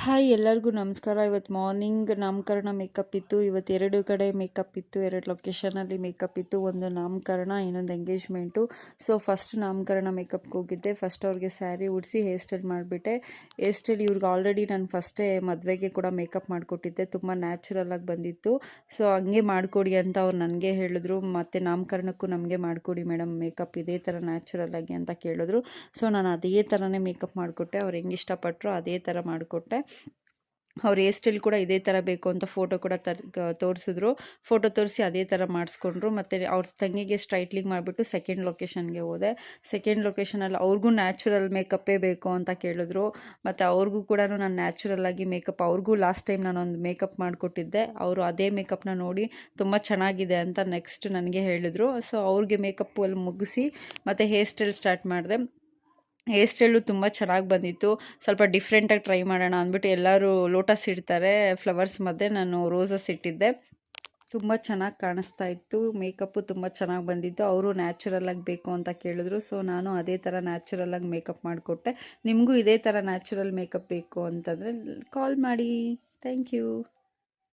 Hi ಎಲ್ಲರಿಗೂ ನಮಸ್ಕಾರ. ಇವತ್ತು ಮಾರ್ನಿಂಗ್ ನಾಮಕರಣ ಮೇಕಪ್ ಇತ್ತು. ಇವತ್ತು 2 ಕಡೆ ಮೇಕಪ್ ಇತ್ತು, 2 ಲೊಕೇಶನಲ್ಲಿ ಮೇಕಪ್ ಇತ್ತು. ಒಂದು ನಾಮಕರಣ, ಇನ್ನೊಂದು ಎಂಗೇಜ್ಮೆಂಟು. ಸೊ ಫಸ್ಟ್ ನಾಮಕರಣ ಮೇಕಪ್ಗೆ ಹೋಗಿದ್ದೆ. ಫಸ್ಟ್ ಅವ್ರಿಗೆ ಸ್ಯಾರಿ ಉಡಿಸಿ ಹೇರ್ ಸ್ಟೈಲ್ ಮಾಡಿಬಿಟ್ಟೆ. ಹೇರ್ ಸ್ಟೈಲ್ ಇವ್ರಿಗೆ ಆಲ್ರೆಡಿ ನಾನು ಫಸ್ಟೇ ಮದುವೆಗೆ ಕೂಡ ಮೇಕಪ್ ಮಾಡಿಕೊಟ್ಟಿದ್ದೆ, ತುಂಬ ನ್ಯಾಚುರಲಾಗಿ ಬಂದಿತ್ತು. ಸೊ ಹಂಗೆ ಮಾಡಿಕೊಡಿ ಅಂತ ಅವ್ರು ನನಗೆ ಹೇಳಿದ್ರು. ಮತ್ತು ನಾಮಕರಣಕ್ಕೂ ನಮಗೆ ಮಾಡಿಕೊಡಿ ಮೇಡಮ್ ಮೇಕಪ್ ಇದೇ ಥರ ನ್ಯಾಚುರಲಾಗಿ ಅಂತ ಕೇಳಿದ್ರು. ಸೊ ನಾನು ಅದೇ ಥರನೇ ಮೇಕಪ್ ಮಾಡಿಕೊಟ್ಟೆ. ಅವ್ರು ಹೆಂಗೆ ಇಷ್ಟಪಟ್ಟರು ಅದೇ ಥರ ಮಾಡಿಕೊಟ್ಟೆ. ಅವ್ರ ಹೇರ್ ಸ್ಟೈಲ್ ಕೂಡ ಇದೇ ಥರ ಬೇಕು ಅಂತ ಫೋಟೋ ಕೂಡ ತೋರಿಸಿದ್ರು. ಫೋಟೋ ತೋರಿಸಿ ಅದೇ ಥರ ಮಾಡಿಸ್ಕೊಂಡ್ರು. ಮತ್ತು ಅವ್ರ ತಂಗಿಗೆ ಸ್ಟ್ರೈಟ್ಲಿಂಗ್ ಮಾಡಿಬಿಟ್ಟು ಸೆಕೆಂಡ್ ಲೊಕೇಶನ್ಗೆ ಹೋದೆ. ಸೆಕೆಂಡ್ ಲೊಕೇಶನಲ್ಲಿ ಅವ್ರಿಗೂ ನ್ಯಾಚುರಲ್ ಮೇಕಪ್ಪೇ ಬೇಕು ಅಂತ ಕೇಳಿದ್ರು. ಮತ್ತು ಅವ್ರಿಗೂ ಕೂಡ ನಾನು ನ್ಯಾಚುರಲ್ಲಾಗಿ ಮೇಕಪ್, ಅವ್ರಿಗೂ ಲಾಸ್ಟ್ ಟೈಮ್ ನಾನೊಂದು ಮೇಕಪ್ ಮಾಡಿಕೊಟ್ಟಿದ್ದೆ. ಅವರು ಅದೇ ಮೇಕಪ್ನ ನೋಡಿ ತುಂಬ ಚೆನ್ನಾಗಿದೆ ಅಂತ ನೆಕ್ಸ್ಟ್ ನನಗೆ ಹೇಳಿದ್ರು. ಸೊ ಅವ್ರಿಗೆ ಮೇಕಪ್ಪು ಅಲ್ಲಿ ಮುಗಿಸಿ ಮತ್ತು ಹೇರ್ ಸ್ಟೈಲ್ ಸ್ಟಾರ್ಟ್ ಮಾಡಿದೆ. ಹೇರ್ ಸ್ಟೈಲು ತುಂಬ ಚೆನ್ನಾಗಿ ಬಂದಿತ್ತು. ಸ್ವಲ್ಪ ಡಿಫ್ರೆಂಟಾಗಿ ಟ್ರೈ ಮಾಡೋಣ ಅಂದ್ಬಿಟ್ಟು ಎಲ್ಲರೂ ಲೋಟಸ್ ಇಡ್ತಾರೆ, ಫ್ಲವರ್ಸ್ ಮಧ್ಯೆ ನಾನು ರೋಸಸ್ ಇಟ್ಟಿದ್ದೆ. ತುಂಬ ಚೆನ್ನಾಗಿ ಕಾಣಿಸ್ತಾ ಇತ್ತು. ಮೇಕಪ್ಪು ತುಂಬ ಚೆನ್ನಾಗಿ ಬಂದಿತ್ತು. ಅವರು ನ್ಯಾಚುರಲಾಗಿ ಬೇಕು ಅಂತ ಕೇಳಿದ್ರು. ಸೊ ನಾನು ಅದೇ ಥರ ನ್ಯಾಚುರಲಾಗಿ ಮೇಕಪ್ ಮಾಡಿಕೊಟ್ಟೆ. ನಿಮಗೂ ಇದೇ ಥರ ನ್ಯಾಚುರಲ್ ಮೇಕಪ್ ಬೇಕು ಅಂತಂದರೆ ಕಾಲ್ ಮಾಡಿ. Thank you.